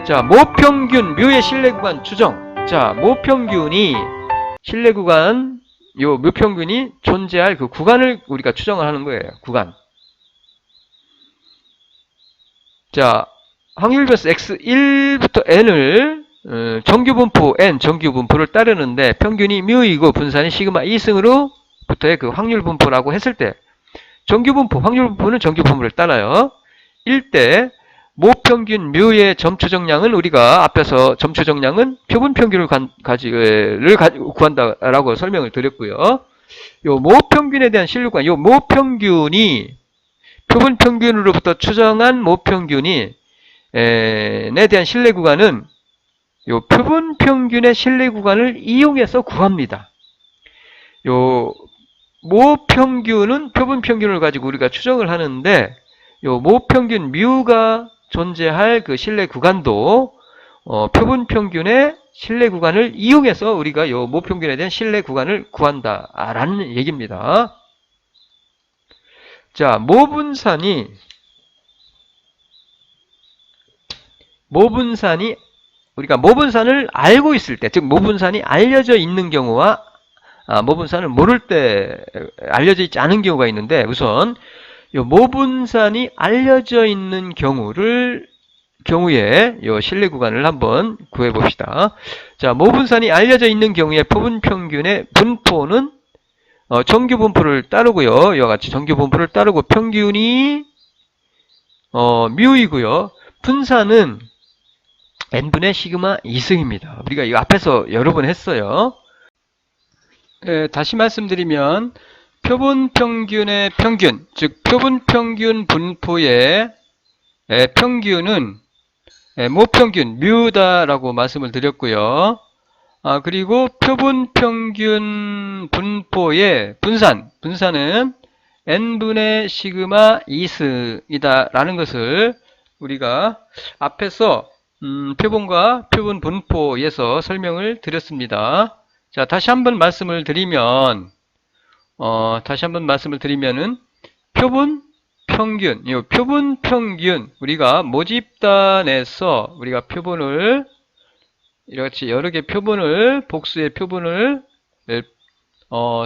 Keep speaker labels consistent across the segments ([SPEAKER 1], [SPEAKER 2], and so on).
[SPEAKER 1] 자, 모평균 묘의 신뢰구간 추정. 자, 모평균이 신뢰구간, 요 묘평균이 존재할 그 구간을 우리가 추정을 하는 거예요. 구간. 자, 확률변수 x1부터 n을 정규분포 n 정규분포를 따르는데 평균이 뮤이고 분산이 시그마 2승으로부터의 그 확률분포라고 했을 때 정규분포, 확률분포는 정규분포를 따라요. 1대 모평균 뮤의 점추정량은 우리가 앞에서 점추정량은 표본평균을 구한다라고 설명을 드렸고요. 요 모평균에 대한 신뢰구간, 요 모평균이 표본평균으로부터 추정한 모평균이 에 대한 신뢰구간은 요 표본평균의 신뢰구간을 이용해서 구합니다. 요 모평균은 표본평균을 가지고 우리가 추정을 하는데 요 모평균 뮤가 존재할 그 신뢰구간도 표본평균의 신뢰구간을 이용해서 우리가 요 모평균에 대한 신뢰구간을 구한다라는 얘기입니다. 자, 모분산이 우리가 모분산을 알고 있을 때, 즉 모분산이 알려져 있는 경우와 모분산을 모를 때 알려져 있지 않은 경우가 있는데, 우선 요 모분산이 알려져 있는 경우에 요 신뢰 구간을 한번 구해 봅시다. 자, 모분산이 알려져 있는 경우에 표본평균의 분포는 정규분포를 따르고요. 이와 같이 정규분포를 따르고 평균이 뮤이고요. 분산은 n분의 시그마 2승입니다. 우리가 이거 앞에서 여러 번 했어요. 다시 말씀드리면 표본평균의 평균, 즉 표본평균 분포의 평균은 모평균 뮤다라고 말씀을 드렸고요. 그리고 표본평균 분포의 분산은 n분의 시그마 2승이다 라는 것을 우리가 앞에서 표본과 표본 분포에서 설명을 드렸습니다. 자, 다시 한번 말씀을 드리면은 표본평균 우리가 모집단에서 우리가 표본을 이렇게 여러 개 표본을 복수의 표본을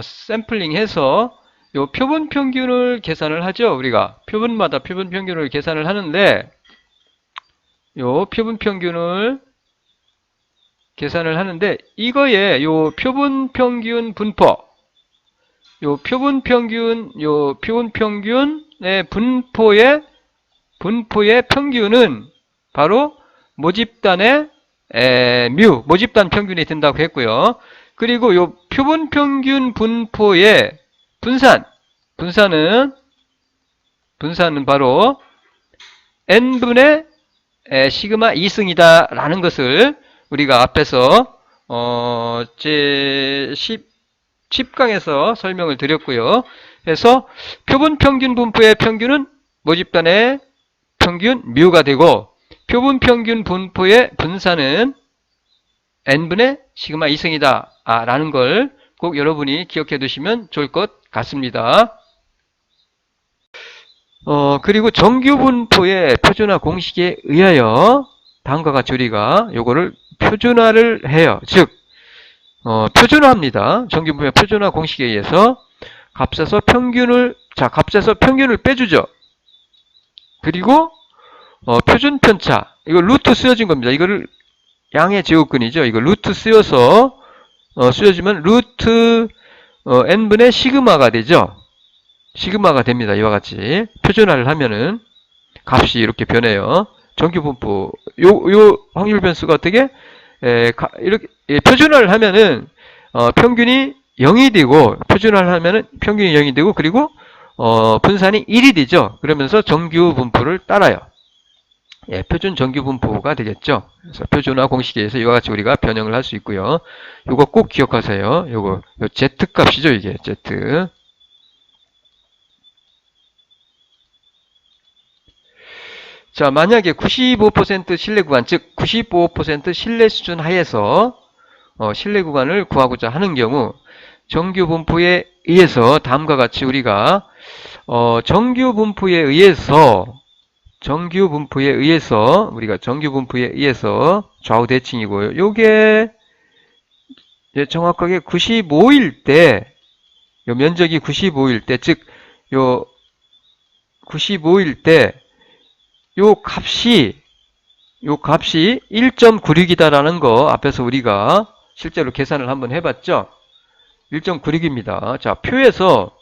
[SPEAKER 1] 샘플링해서 요 표본평균을 계산을 하죠. 우리가 표본마다 표본평균을 계산을 하는데 요 표본평균을 계산을 하는데 이거에 요 표본평균 분포 요 표본평균의 분포의 평균은 바로 모집단의 모집단 평균이 된다고 했고요. 그리고 요 표본평균 분포의 분산은 바로 n분의 시그마 2승이다 라는 것을 우리가 앞에서 제 10강에서 설명을 드렸고요. 그래서 표본평균 분포의 평균은 모집단의 평균 뮤가 되고 표본평균 분포의 분산은 n분의 시그마 2승이다 라는 걸 꼭 여러분이 기억해 두시면 좋을 것 같습니다. 그리고 정규분포의 표준화 공식에 의하여 다음과 같이 우리가 요거를 표준화를 해요. 즉 표준화합니다. 정규분포의 표준화 공식에 의해서 값에서 평균을 빼주죠. 그리고 표준편차 이거 루트 쓰여진 겁니다. 이거를 양의 제곱근이죠. 이거 루트 쓰여서 쓰여지면 루트 n분의 시그마가 되죠. 시그마가 됩니다. 이와 같이 표준화를 하면은 값이 이렇게 변해요. 정규분포 요 확률 변수가 어떻게 이렇게 표준화를 하면은 평균이 0이 되고 표준화를 하면은 평균이 0이 되고 그리고 분산이 1이 되죠. 그러면서 정규분포를 따라요. 표준 정규분포가 되겠죠. 그래서 표준화 공식에 의해서 이와 같이 우리가 변형을 할 수 있고요. 요거 꼭 기억하세요. 요 Z 값이죠. 이게 Z. 자, 만약에 95% 신뢰 구간, 즉 95% 신뢰 수준 하에서 신뢰 구간을 구하고자 하는 경우 정규 분포에 의해서 다음과 같이 우리가 정규 분포에 의해서 정규 분포에 의해서 우리가 정규 분포에 의해서 좌우 대칭이고요. 요게 정확하게 95일 때 요 면적이 95일 때 즉 요 95일 때 요 값이 1.96이다라는 거 앞에서 우리가 실제로 계산을 한번 해봤죠. 1.96입니다. 자, 표에서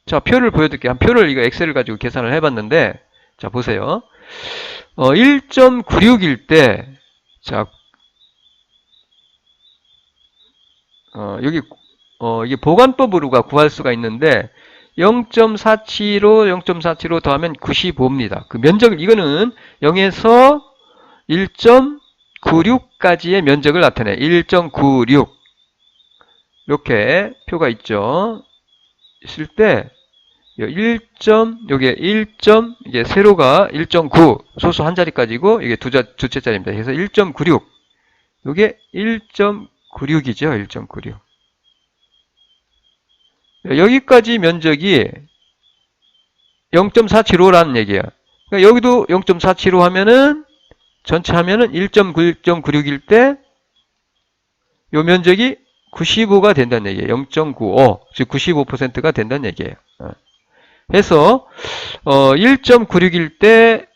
[SPEAKER 1] 자, 표를 보여드릴게요. 한 표를 이거 엑셀을 가지고 계산을 해봤는데 자, 보세요. 1.96일 때 자, 여기 이게 보관법으로가 구할 수가 있는데 0.475, 0.475 더하면 95입니다. 그 면적을 이거는 0에서 1.96까지의 면적을 나타내. 1.96 이렇게 표가 있죠. 있을 때 요게 1. 이게 세로가 1.9 소수 한 자리까지고 이게 두째 자리입니다. 그래서 1.96 요게 1.96이죠. 1.96 여기까지 면적이 0.475라는 얘기예요. 그러니까 여기도 0.475 하면은 전체 하면은 1.96일 때 요 면적이 95가 된다는 얘기예요. 0.95 즉 95%가 된다는 얘기예요. 해서 1.96일 때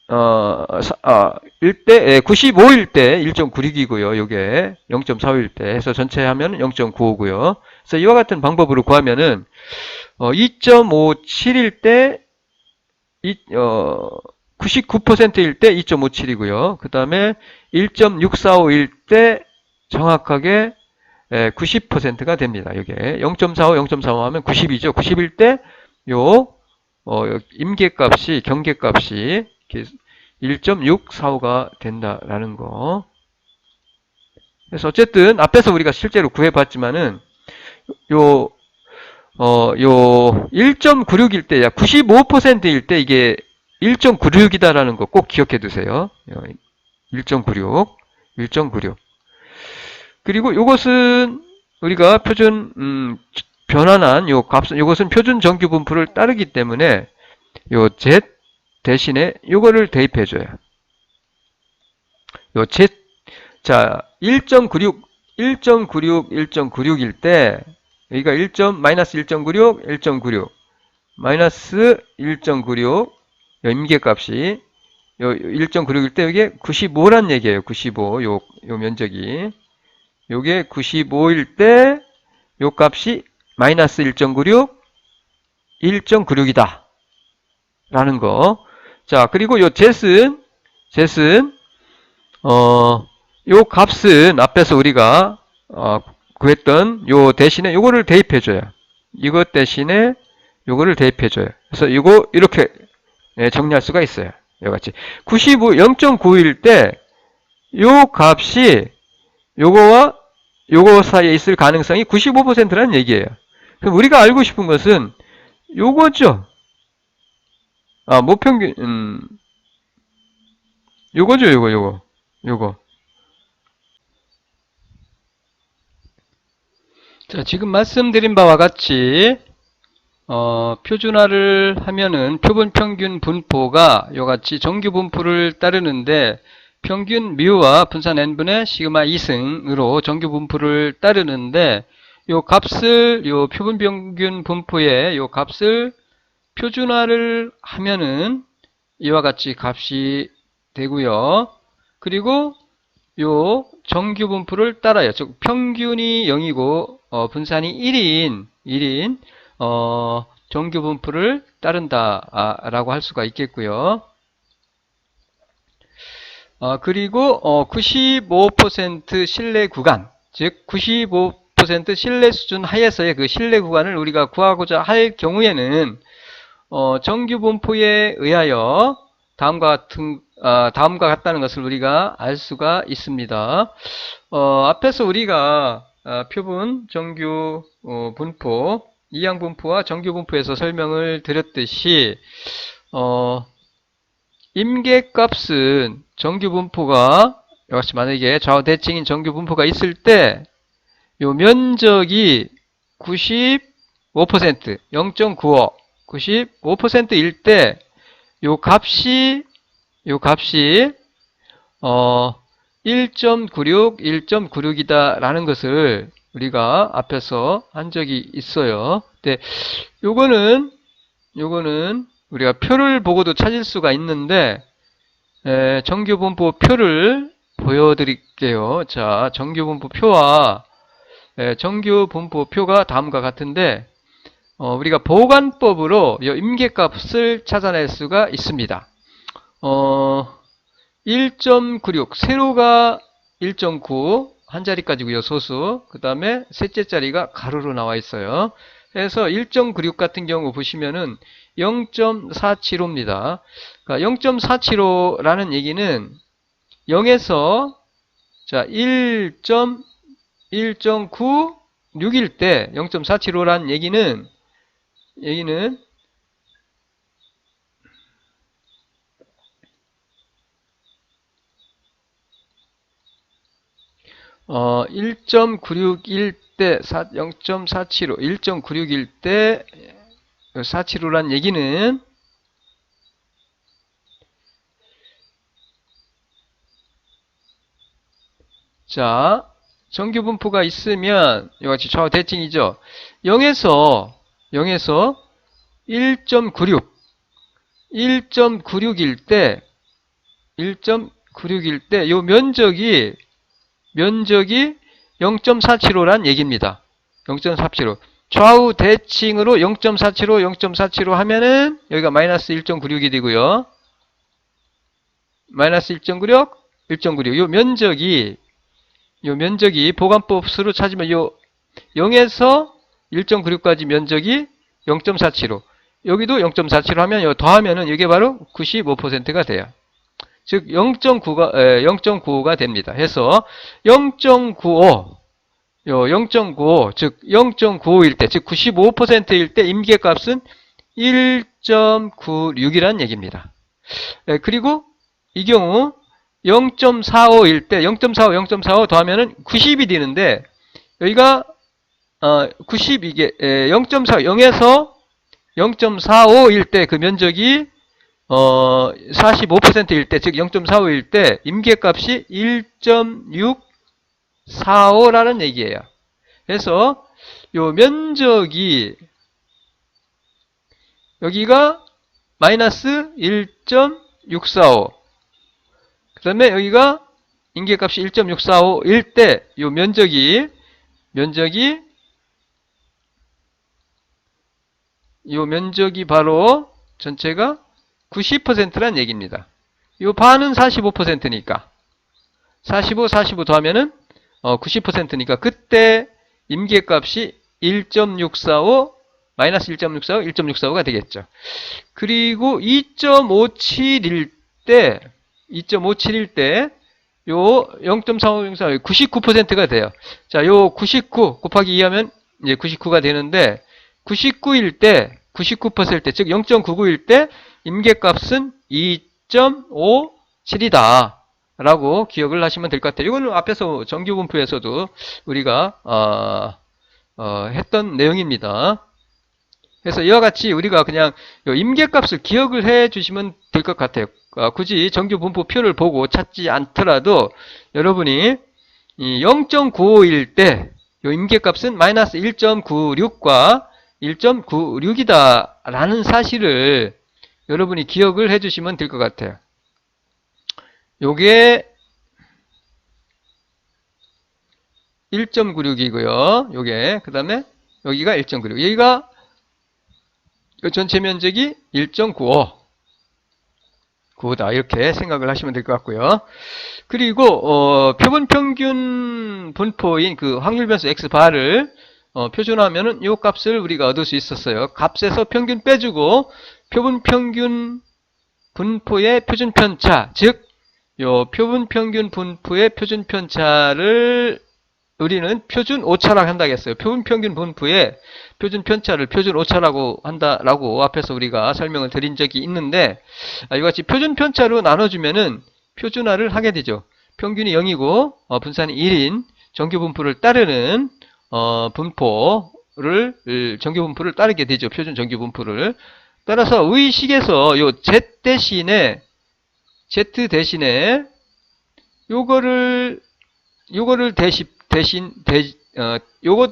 [SPEAKER 1] 95일 때 1.96이고요. 요게 0.45일 때 해서 전체 하면 0.95고요. 그래서 이와 같은 방법으로 구하면은 2.57일 때 99%일 때 2.57이고요. 그 다음에 1.645일 때 정확하게 90%가 됩니다. 이게 0.45, 0.45 하면 90이죠. 90일 때 임계값이 경계값이 1.645가 된다라는 거. 그래서 어쨌든 앞에서 우리가 실제로 구해봤지만은 요 1.96일 때, 약 95%일 때 이게 1.96이다라는 거 꼭 기억해 두세요. 1.96, 1.96. 그리고 이것은 우리가 표준, 변환한 요 값은, 이것은 표준 정규 분포를 따르기 때문에 요 Z 대신에 요거를 대입해줘요. 요 Z, 자, 1.96, 1.96일 때, 여기가 마이너스 1.96, 1.96, 마이너스 1.96, 임계값이 1.96일 때 이게 95란 얘기예요. 95, 요 면적이. 요게 95일 때 요 값이 마이너스 1.96, 1.96이다. 라는 거. 자, 그리고 요 Z은, 요 값은 앞에서 우리가, 구했던 요 대신에 요거를 대입해줘요. 이것 대신에 요거를 대입해줘요. 그래서 이거 이렇게 정리할 수가 있어요. 이거같이 0.9일 때 요 값이 요거와 요거 사이에 있을 가능성이 95%라는 얘기예요. 그럼 우리가 알고 싶은 것은 요거죠. 모평균 요거죠. 요거. 자, 지금 말씀드린 바와 같이 표준화를 하면은 표본 평균 분포가 요같이 정규 분포를 따르는데 평균 뮤와 분산 n분의 시그마 2승으로 정규 분포를 따르는데 요 값을 요 표본 평균 분포의 요 값을 표준화를 하면은 이와 같이 값이 되고요. 그리고 요 정규 분포를 따라요. 즉 평균이 0이고 분산이 1인 정규 분포를 따른다라고 할 수가 있겠고요. 그리고 95% 신뢰 구간, 즉 95% 신뢰 수준 하에서의 그 신뢰 구간을 우리가 구하고자 할 경우에는 정규 분포에 의하여 다음과 같다는 것을 우리가 알 수가 있습니다. 앞에서 우리가 표본 정규 분포, 이항 분포와 정규 분포에서 설명을 드렸듯이 임계값은 정규 분포가 역시 만약에 좌우 대칭인 정규 분포가 있을 때 요 면적이 95%, 0.95, 95%일 때 요 값이 1.96, 1.96이다 라는 것을 우리가 앞에서 한 적이 있어요. 근데 요거는 우리가 표를 보고도 찾을 수가 있는데 정규분포 표를 보여드릴게요. 자, 정규분포 표와 정규분포 표가 다음과 같은데 우리가 보관법으로 이 임계값을 찾아낼 수가 있습니다. 1.96 세로가 1.9 한 자리까지고요. 소수. 그 다음에 셋째 자리가 가로로 나와 있어요. 그래서 1.96 같은 경우 보시면은 0.475입니다. 그러니까 0.475라는 얘기는 0에서 자 1.961일 때 0.475라는 얘기는 1.961 때 0.475, 1.961 때 475란 얘기는 자, 정규분포가 있으면 이같이 좌우 대칭이죠. 0에서 1.96, 1.96일 때 요 면적이 0.475란 얘기입니다. 0.475. 좌우 대칭으로 0.475, 0.475 하면은 여기가 마이너스 1.96이 되고요. 마이너스 1.96, 1.96. 요 면적이 보관법 수로 찾으면 요 0에서 1.96까지 면적이 0.475. 여기도 0.475 하면 요 더하면은 이게 바로 95%가 돼요. 즉 0.95가 됩니다. 해서 0.95 즉 0.95일 때, 즉 95%일 때 임계값은 1.96이라는 얘기입니다. 그리고 이 경우 0.45일 때 0.45 더하면은 90이 되는데 여기가 90 이게 0.4 0에서 0.45일 때 그 면적이 45%일 때, 즉 0.45일 때 임계값이 1.645라는 얘기예요. 그래서 요 면적이 여기가 마이너스 1.645. 그 다음에 여기가 임계값이 1.645일 때 요 면적이 바로 전체가 90%란 얘기입니다. 요 반은 45%니까 45 더하면은 90%니까 그때 임계값이 1.645 마이너스 1.645 1.645가 되겠죠. 그리고 2.57일 때 요 0.45 99%가 돼요. 자, 요 99 곱하기 2 하면 이제 99가 되는데 99일 때 99%일 때, 즉 0.99일 때 임계값은 2.57이다 라고 기억을 하시면 될 것 같아요. 이거는 앞에서 정규분포에서도 우리가 했던 내용입니다. 그래서 이와 같이 우리가 그냥 임계값을 기억을 해 주시면 될 것 같아요. 굳이 정규분포표를 보고 찾지 않더라도 여러분이 0.95일 때 임계값은 마이너스 1.96과 1.96이다 라는 사실을 여러분이 기억을 해 주시면 될 것 같아요. 요게 1.96이고요. 요게 그 다음에 여기가 1.96. 여기가 전체 면적이 1.95다 이렇게 생각을 하시면 될 것 같고요. 그리고 표본 평균 분포인 그 확률 변수 x바를 표준화하면은 요 값을 우리가 얻을 수 있었어요. 값에서 평균 빼주고 표본 평균 분포의 표준 편차, 즉 요 표본 평균 분포의 표준 편차를 우리는 표준 오차라고 한다고 했어요. 표본 평균 분포의 표준 편차를 표준 오차라고 한다라고 앞에서 우리가 설명을 드린 적이 있는데 이같이 표준 편차로 나눠주면은 표준화를 하게 되죠. 평균이 0이고 분산이 1인 정규 분포를 따르는 정규 분포를 따르게 되죠. 표준 정규 분포를. 따라서 의식에서 요 Z 대신에 요거를 요것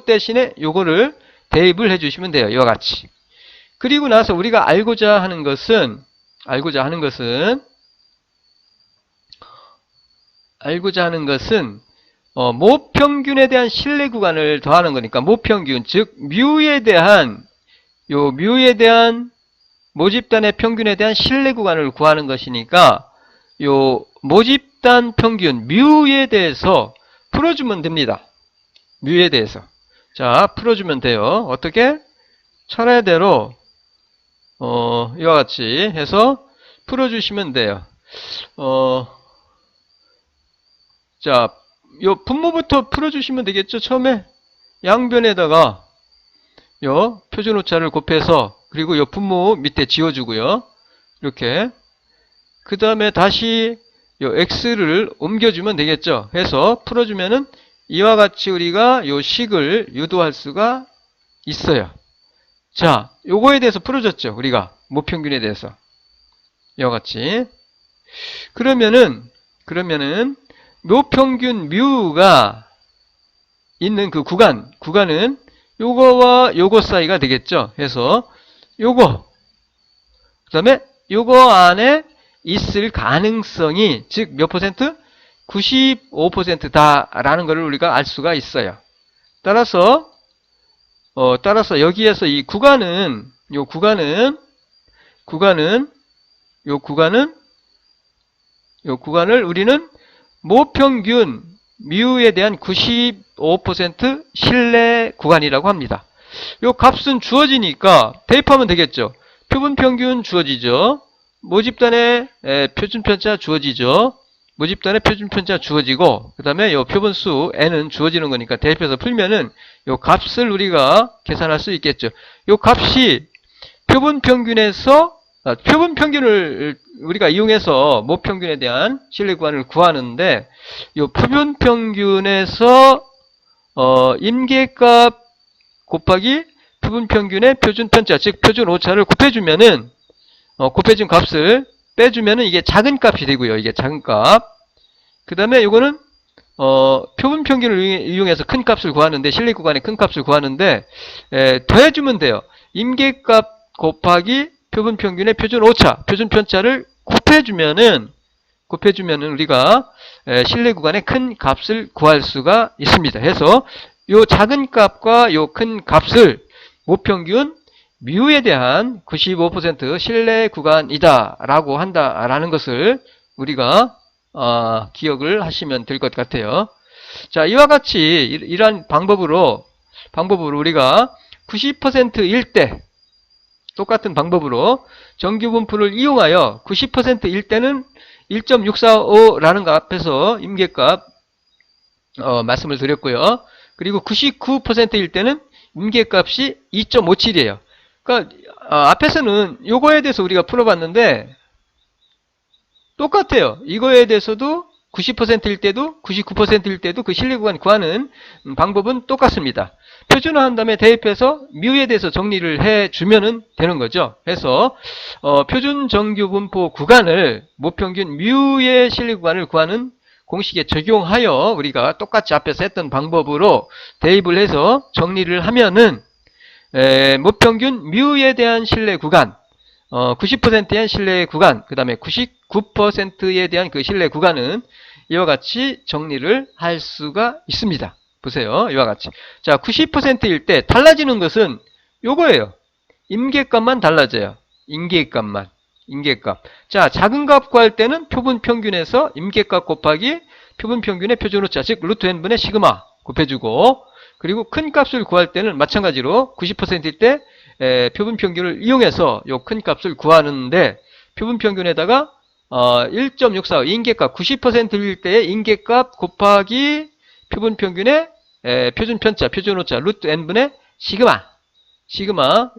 [SPEAKER 1] 대신에 요거를 대입을 해주시면 돼요. 이와 같이. 그리고 나서 우리가 알고자 하는 것은 모평균에 대한 신뢰 구간을 더하는 거니까 모평균, 즉 뮤에 대한 모집단의 평균에 대한 신뢰 구간을 구하는 것이니까 요 모집단 평균 뮤에 대해서 풀어주면 됩니다. 뮤에 대해서. 자, 풀어주면 돼요. 어떻게? 차례대로 이와 같이 해서 풀어주시면 돼요. 자, 요 분모부터 풀어주시면 되겠죠. 처음에 양변에다가 요 표준오차를 곱해서 그리고 요 분모 밑에 지워주고요. 이렇게 그 다음에 다시 요 x를 옮겨주면 되겠죠. 해서 풀어주면은 이와 같이 우리가 요 식을 유도할 수가 있어요. 자, 요거에 대해서 풀어줬죠. 우리가 모평균에 대해서 이와 같이. 그러면은 모평균 뮤가 있는 그 구간은 요거와 요거 사이가 되겠죠. 해서 요거 그 다음에 요거 안에 있을 가능성이 즉 몇 퍼센트? 95%다라는 것을 우리가 알 수가 있어요. 따라서 여기에서 이 구간을 우리는 모평균 뮤에 대한 95% 신뢰 구간이라고 합니다. 요 값은 주어지니까 대입하면 되겠죠. 표본평균 주어지죠. 모집단의 표준편차 주어지죠. 모집단의 표준편차 주어지고 그 다음에 요 표본수 n은 주어지는 거니까 대입해서 풀면은 요 값을 우리가 계산할 수 있겠죠. 요 값이 표본평균을 우리가 이용해서 모평균에 대한 신뢰 구간을 구하는데 요 표본평균에서 임계값 곱하기 표본평균의 표준편차 즉 표준오차를 곱해주면은 곱해준 값을 빼주면은 이게 작은 값이 되고요. 이게 작은 값. 그 다음에 이거는 표본평균을 이용해서 큰 값을 구하는데 신뢰 구간의 큰 값을 구하는데 더해주면 돼요. 임계값 곱하기 표본평균의 표준오차, 표준편차를 곱해주면은 우리가 신뢰 구간의 큰 값을 구할 수가 있습니다. 해서 요 작은 값과 요 큰 값을 모평균 뮤에 대한 95% 신뢰 구간이다라고 한다라는 것을 우리가 기억을 하시면 될 것 같아요. 자, 이와 같이 이러한 방법으로 우리가 90%일 때 똑같은 방법으로 정규분포를 이용하여 90%일 때는 1.645라는 값에서 임계값 말씀을 드렸고요. 그리고 99%일 때는 임계값이 2.57이에요. 그러니까 앞에서는 요거에 대해서 우리가 풀어봤는데 똑같아요. 이거에 대해서도 90%일 때도 99%일 때도 그 신뢰구간 구하는 방법은 똑같습니다. 표준화한 다음에 대입해서 뮤에 대해서 정리를 해주면 되는 거죠. 해서 표준 정규분포 구간을 모평균 뮤의 신뢰구간을 구하는 공식에 적용하여 우리가 똑같이 앞에서 했던 방법으로 대입을 해서 정리를 하면은 모평균 뮤에 대한 신뢰 구간 90%에 대한 신뢰 구간, 그 다음에 99%에 대한 그 신뢰 구간은 이와 같이 정리를 할 수가 있습니다. 보세요. 이와 같이. 자, 90%일 때 달라지는 것은 요거예요. 임계값만 달라져요. 임계값만. 자, 작은 값 구할 때는 표본 평균에서 임계값 곱하기 표본 평균의 표준오차, 즉 루트 n분의 시그마 곱해주고, 그리고 큰 값을 구할 때는 마찬가지로 90%일 때 표본 평균을 이용해서 요 큰 값을 구하는데 표본 평균에다가 1.64 임계값 90%일 때의 임계값 곱하기 표본 평균의 표준 편차, 표준오차 루트 n분의 시그마.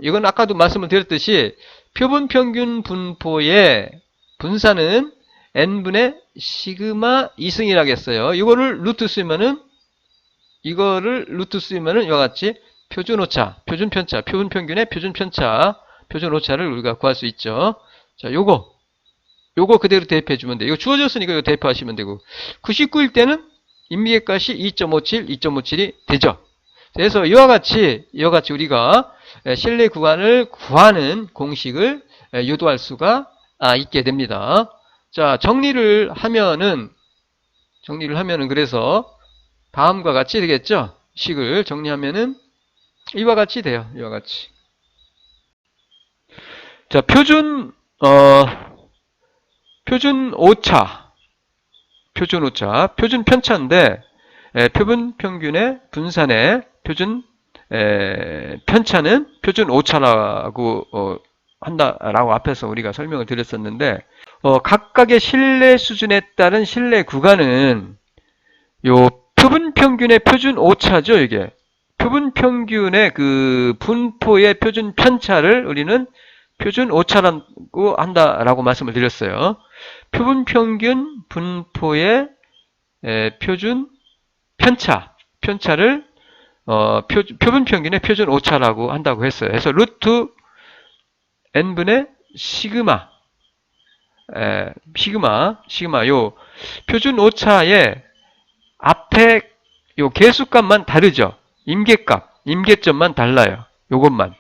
[SPEAKER 1] 이건 아까도 말씀을 드렸듯이 표본 평균 분포의 분사는 n분의 시그마 2승이라고 했어요. 이거를 루트 쓰면은 이와 같이 표준오차, 표준편차, 표본평균의 표준편차, 표준 오차를 우리가 구할 수 있죠. 자, 요거 그대로 대입해 주면 돼요. 이거 주어졌으니까 이거 대입하시면 되고 99일 때는 임계값이 2.57, 2.57이 되죠. 그래서 이와 같이 우리가 실내 구간을 구하는 공식을 유도할 수가 있게 됩니다. 자, 정리를 하면은 그래서 다음과 같이 되겠죠. 식을 정리하면은 이와 같이 돼요. 이와 같이. 자, 표준 오차, 표준 편차인데 표준 평균의 분산의 표준 편차는 표준 오차라고 한다라고 앞에서 우리가 설명을 드렸었는데 각각의 신뢰 수준에 따른 신뢰 구간은 요 표준 평균의 표준 오차죠. 이게 표준 평균의 그 분포의 표준 편차를 우리는 표준 오차라고 한다라고 말씀을 드렸어요. 표준 평균 분포의 표준 편차를 표준 평균의 표준 오차라고 한다고 했어요. 그래서 루트 n분의 시그마 요 표준 오차의 앞에 요 개수값만 다르죠. 임계점만 달라요. 요것만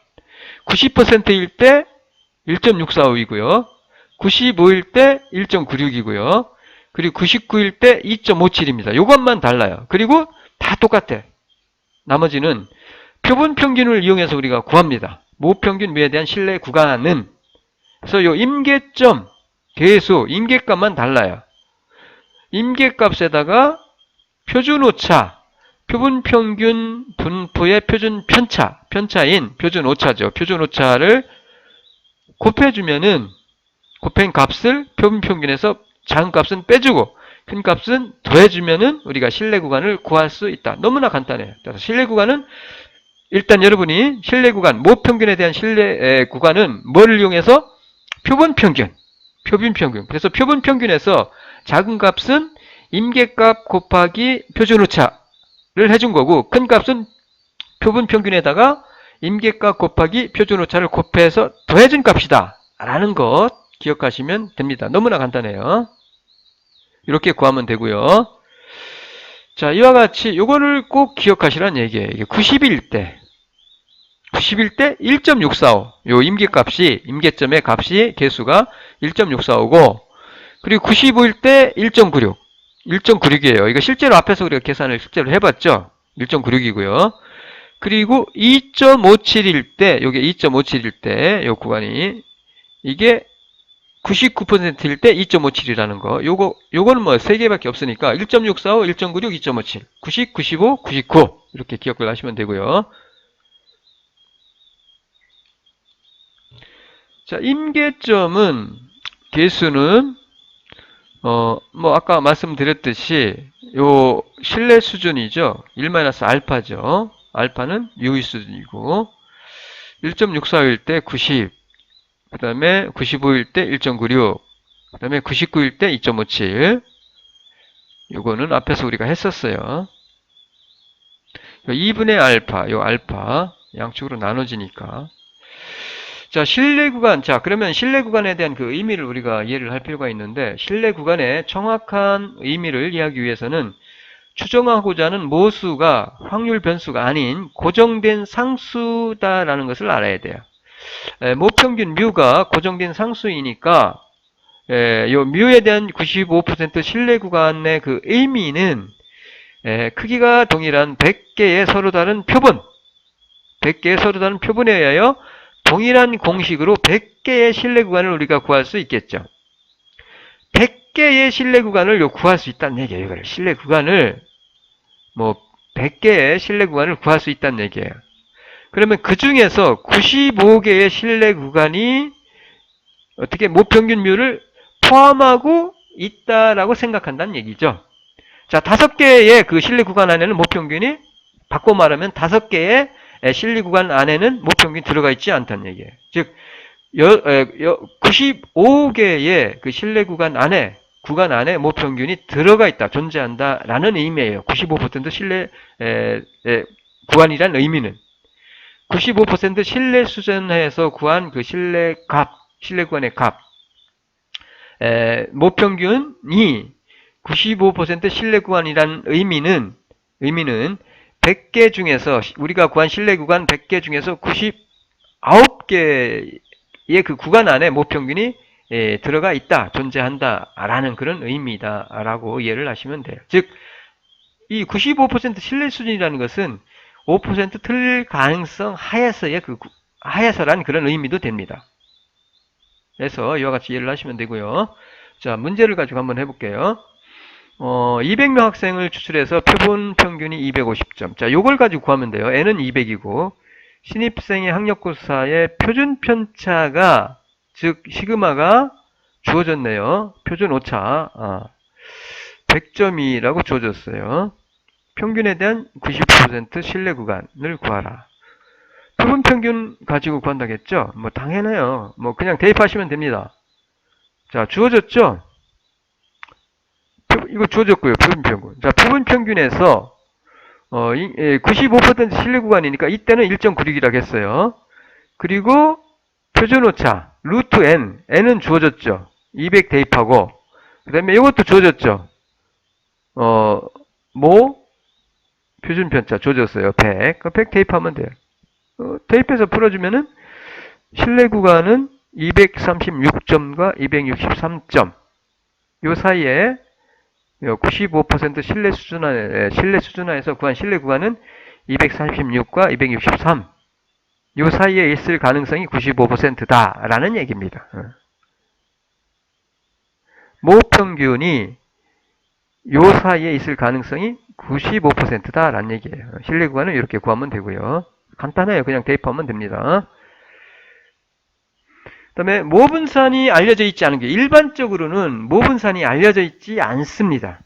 [SPEAKER 1] 90%일 때 1.645이고요. 95일 때 1.96이고요. 그리고 99일 때 2.57입니다. 요것만 달라요. 그리고 다 똑같아. 나머지는 표본 평균을 이용해서 우리가 구합니다. 모평균 뮤에 대한 신뢰 구간은 그래서 요 임계점 개수 임계값만 달라요. 임계값에다가 표준 오차 표본 평균 분포의 표준 편차인 표준 오차죠. 표준 오차를 곱해주면은 곱한 값을 표본 평균에서 작은 값은 빼주고 큰 값은 더해주면은 우리가 신뢰 구간을 구할 수 있다. 너무나 간단해요. 그래서 신뢰 구간은 일단 여러분이 신뢰 구간, 모평균에 대한 신뢰 구간은 뭐를 이용해서 표본 평균. 그래서 표본 평균에서 작은 값은 임계값 곱하기 표준 오차를 해준 거고 큰 값은 표본 평균에다가 임계값 곱하기 표준 오차를 곱해서 더해준 값이다. 라는 것 기억하시면 됩니다. 너무나 간단해요. 이렇게 구하면 되고요. 자, 이와 같이 요거를 꼭 기억하시라는 얘기예요. 이게 90일 때 1.645. 요 임계점의 값이 개수가 1.645고 그리고 95일 때 1.96. 1.96이에요. 이거 실제로 앞에서 우리가 계산을 실제로 해봤죠. 1.96이고요. 그리고 2.57일 때, 요게 2.57일 때, 요 구간이, 이게 99%일 때 2.57이라는 거. 요거는 뭐 3개밖에 없으니까 1.645, 1.96, 2.57. 90, 95, 99. 이렇게 기억을 하시면 되고요. 자, 임계점은, 개수는, 뭐, 아까 말씀드렸듯이, 요, 신뢰 수준이죠. 1-알파죠. 알파는 유의 수준이고, 1.64일 때 90, 그 다음에 95일 때 1.96, 그 다음에 99일 때 2.57. 요거는 앞에서 우리가 했었어요. 2분의 알파, 요 알파, 양쪽으로 나눠지니까. 자, 신뢰 구간. 자, 그러면 신뢰 구간에 대한 그 의미를 우리가 이해를 할 필요가 있는데, 신뢰 구간의 정확한 의미를 이해하기 위해서는 추정하고자 하는 모수가 확률 변수가 아닌 고정된 상수다라는 것을 알아야 돼요. 모평균 뮤가 고정된 상수이니까, 요 뮤에 대한 95% 신뢰 구간의 그 의미는, 크기가 동일한 100개의 서로 다른 표본, 100개의 서로 다른 표본에 의하여 동일한 공식으로 100개의 신뢰 구간을 우리가 구할 수 있겠죠. 100개의 신뢰 구간을 구할 수 있다는 얘기예요. 이거를 신뢰 구간을 100개의 신뢰 구간을 구할 수 있다는 얘기예요. 그러면 그 중에서 95개의 신뢰 구간이 어떻게 모평균 뮤를 포함하고 있다라고 생각한다는 얘기죠. 자, 5개의 그 신뢰 구간 안에는 모평균이 바꿔 말하면 5개의 신뢰 구간 안에는 모평균이 들어가 있지 않다는 얘기예요. 즉 95개의 그 신뢰 구간 안에 모평균이 들어가 있다, 존재한다라는 의미예요. 95% 신뢰 구간이라는 의미는 95% 신뢰 수준에서 구한 그 신뢰 구간의 값, 모평균이 95% 신뢰 구간이란 의미는 100개 중에서 우리가 구한 신뢰 구간 100개 중에서 99개의 그 구간 안에 모평균이 들어가 있다, 존재한다라는 그런 의미다라고 이해를 하시면 돼요. 즉, 이 95% 신뢰 수준이라는 것은 5% 틀릴 가능성 하에서란 그런 의미도 됩니다. 그래서 이와 같이 이해를 하시면 되고요. 자, 문제를 가지고 한번 해볼게요. 200명 학생을 추출해서 표본 평균이 250점. 자, 요걸 가지고 구하면 돼요. N은 200이고, 신입생의 학력고사의 표준 편차가, 즉, 시그마가 주어졌네요. 표준 오차, 100점이라고 주어졌어요. 평균에 대한 90% 신뢰 구간을 구하라. 표본 평균 가지고 구한다겠죠? 뭐, 당연해요. 뭐, 그냥 대입하시면 됩니다. 자, 주어졌죠? 이거 주어졌고요. 표본 평균. 자, 표본 평균에서 95% 신뢰 구간이니까 이때는 1.96이라고 했어요. 그리고 표준 오차 루트 n은 주어졌죠. 200 대입하고 그 다음에 이것도 주어졌죠. 표준 편차 주어졌어요. 100. 100 대입하면 돼요. 대입해서 풀어주면은 신뢰 구간은 236점과 263점 요 사이에 95% 신뢰 수준하에서 구한 신뢰 구간은 236과 263. 요 사이에 있을 가능성이 95%다라는 얘기입니다. 모평균이 요 사이에 있을 가능성이 95%다라는 얘기예요. 신뢰 구간은 이렇게 구하면 되고요. 간단해요. 그냥 대입하면 됩니다. 그 다음에 모분산이 알려져 있지 않은 게 일반적으로는 모분산이 알려져 있지 않습니다.